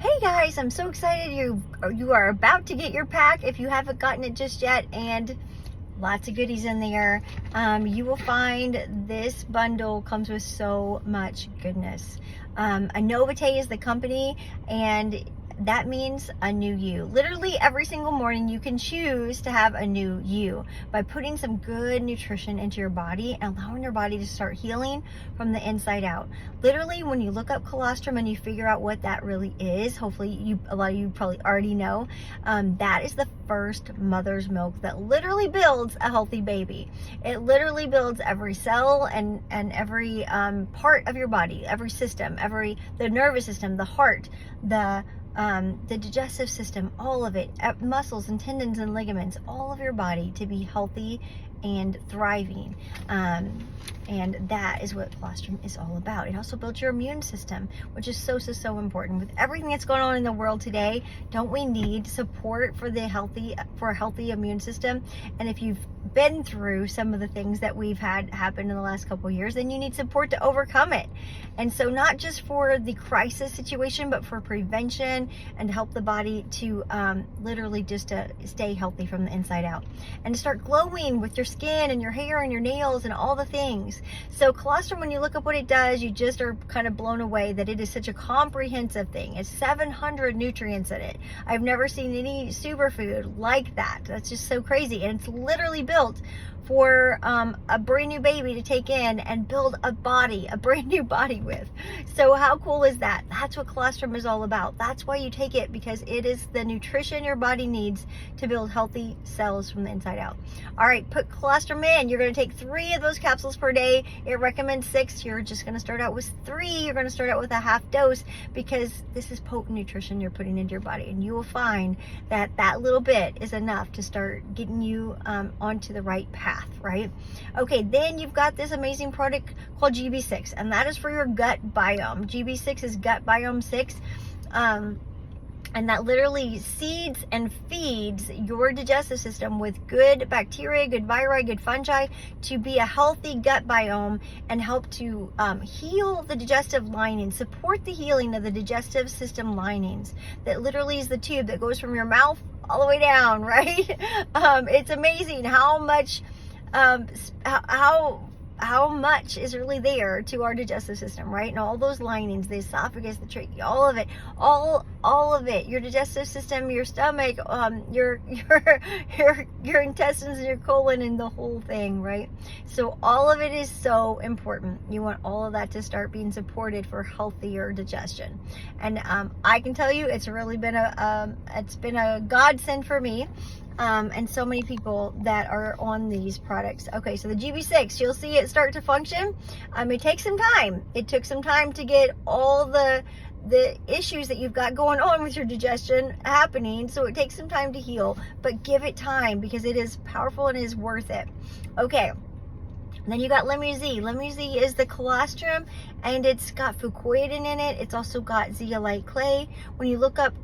Hey guys, I'm so excited you are about to get your pack if you haven't gotten it just yet, and lots of goodies in there. You will find this bundle comes with so much goodness. Anovate is the company, and that means a new you. Literally every single morning you can choose to have a new you by putting some good nutrition into your body and allowing your body to start healing from the inside out. Literally, when you look up colostrum and you figure out what that really is, hopefully a lot of you probably already know, that is the first mother's milk that literally builds a healthy baby. It literally builds every cell and every part of your body, every system, the nervous system, the heart, the digestive system, all of it, muscles and tendons and ligaments, all of your body to be healthy and thriving. And that is what colostrum is all about. It also builds your immune system, which is so important. With everything that's going on in the world today, don't we need support for a healthy immune system? And if you've been through some of the things that we've had happen in the last couple of years, then you need support to overcome it. And so not just for the crisis situation, but for prevention and to help the body to literally just to stay healthy from the inside out and to start glowing with your skin and your hair and your nails and all the things. So colostrum, when you look up what it does, you just are kind of blown away that it is such a comprehensive thing. It's 700 nutrients in it. I've never seen any superfood like that. That's just so crazy. And it's literally built for a brand new baby to take in and build a brand new body with. So how cool is that? That's what colostrum is all about. That's why you take it, because it is the nutrition your body needs to build healthy cells from the inside out. All right, put colostrum in. You're going to take 3 of those capsules per day. It recommends 6. You're just going to start out with 3. You're going to start out with a half dose, because this is potent nutrition you're putting into your body, and you will find that that little bit is enough to start getting you onto the right path. Right? Okay, then you've got this amazing product called GB6, and that is for your gut biome. GB6 is gut biome 6. And that literally seeds and feeds your digestive system with good bacteria, good viri, good fungi to be a healthy gut biome and help to heal the digestive lining, support the healing of the digestive system linings. That literally is the tube that goes from your mouth all the way down, right? It's amazing how much how much is really there to our digestive system, right? And all those linings, the esophagus, the trachea, all of it, your digestive system, your stomach, your intestines and your colon and the whole thing, right? So all of it is so important. You want all of that to start being supported for healthier digestion. And I can tell you, it's really been a godsend for me. And so many people that are on these products. Okay, so the GB6, you'll see it start to function. It takes some time. It took some time to get all the issues that you've got going on with your digestion happening, so it takes some time to heal, but give it time, because it is powerful and it is worth it. Okay. Then you got Lemon-Z. Lemon-Z is the colostrum, and it's got fucoidan in it. It's also got zeolite clay. When you look up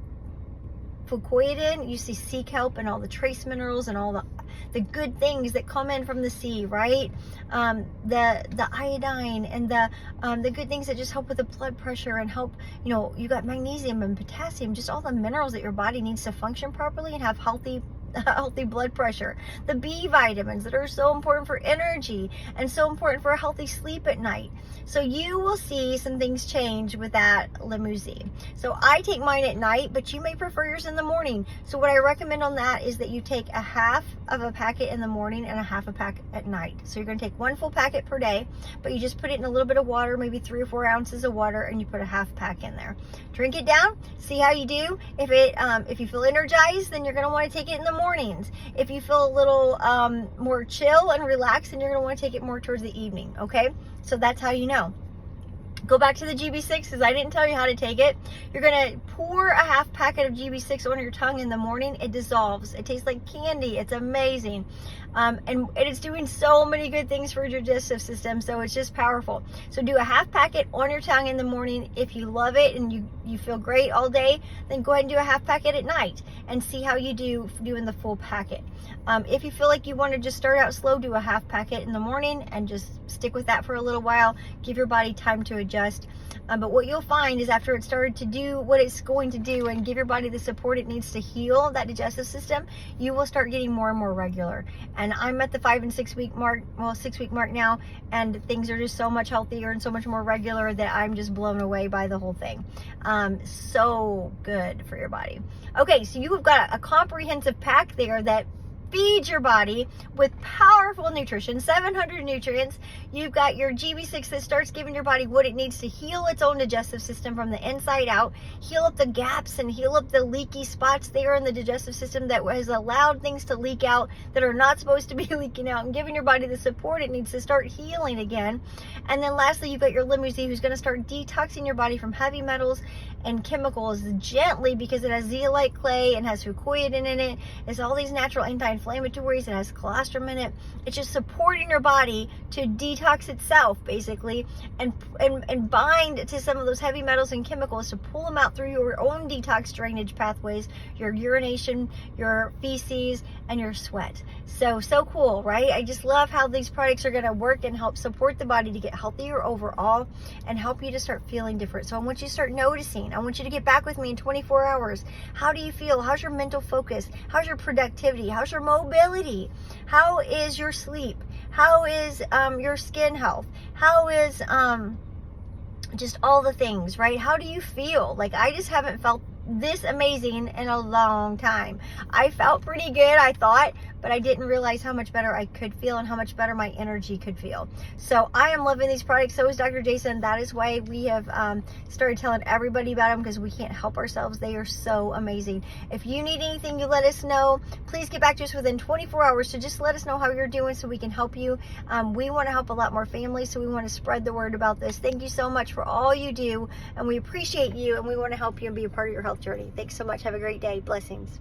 fucoidan, you see sea kelp and all the trace minerals and all the good things that come in from the sea, right? The iodine and the good things that just help with the blood pressure and help, you got magnesium and potassium, just all the minerals that your body needs to function properly and have healthy blood pressure. The B vitamins that are so important for energy and so important for a healthy sleep at night. So you will see some things change with that Lemon-Z. So I take mine at night, but you may prefer yours in the morning. So what I recommend on that is that you take a half of a packet in the morning and a half a packet at night. So you're going to take 1 full packet per day, but you just put it in a little bit of water, maybe 3 or 4 ounces of water, and you put a half pack in there. Drink it down, see how you do. If you feel energized, then you're going to want to take it in the mornings. If you feel a little more chill and relaxed, then you're going to want to take it more towards the evening. Okay, so that's how you know. Go back to the GB6, because I didn't tell you how to take it. You're going to pour a half packet of GB6 on your tongue in the morning. It dissolves. It tastes like candy. It's amazing. And it's doing so many good things for your digestive system, so it's just powerful. So do a half packet on your tongue in the morning. If you love it and you feel great all day, then go ahead and do a half packet at night and see how you do doing the full packet. If you feel like you want to just start out slow, do a half packet in the morning and just stick with that for a little while, give your body time to adjust. But what you'll find is after it started to do what it's going to do and give your body the support it needs to heal that digestive system, you will start getting more and more regular. And I'm at the 5 and 6 week mark, well, 6 week mark now, and things are just so much healthier and so much more regular that I'm just blown away by the whole thing. So good for your body. Okay, so you've got a comprehensive pack there that feeds your body with powerful nutrition, 700 nutrients. You've got your GB6 that starts giving your body what it needs to heal its own digestive system from the inside out, heal up the gaps and heal up the leaky spots there in the digestive system that has allowed things to leak out that are not supposed to be leaking out, and giving your body the support it needs to start healing again. And then lastly, you've got your Limousin, who's going to start detoxing your body from heavy metals and chemicals gently, because it has zeolite clay and has fucoidan in it. It's all these natural anti-inflammatories. It has colostrum in it. It's just supporting your body to detox itself, basically, and bind to some of those heavy metals and chemicals to pull them out through your own detox drainage pathways, your urination, your feces, and your sweat. So cool, right? I just love how these products are going to work and help support the body to get healthier overall and help you to start feeling different. So I want you to start noticing. I want you to get back with me in 24 hours. How do you feel? How's your mental focus? How's your productivity? How's your mobility? How is your sleep? How is your skin health? How is just all the things, right? How do you feel? Like, I just haven't felt this amazing in a long time. I felt pretty good, I thought, but I didn't realize how much better I could feel and how much better my energy could feel. So I am loving these products. So is Dr. Jason. That is why we have started telling everybody about them, because we can't help ourselves. They are so amazing. If you need anything, you let us know. Please get back to us within 24 hours. So just let us know how you're doing so we can help you. We want to help a lot more families, so we want to spread the word about this. Thank you so much for all you do, and we appreciate you, and we want to help you and be a part of your health journey. Thanks so much. Have a great day. Blessings.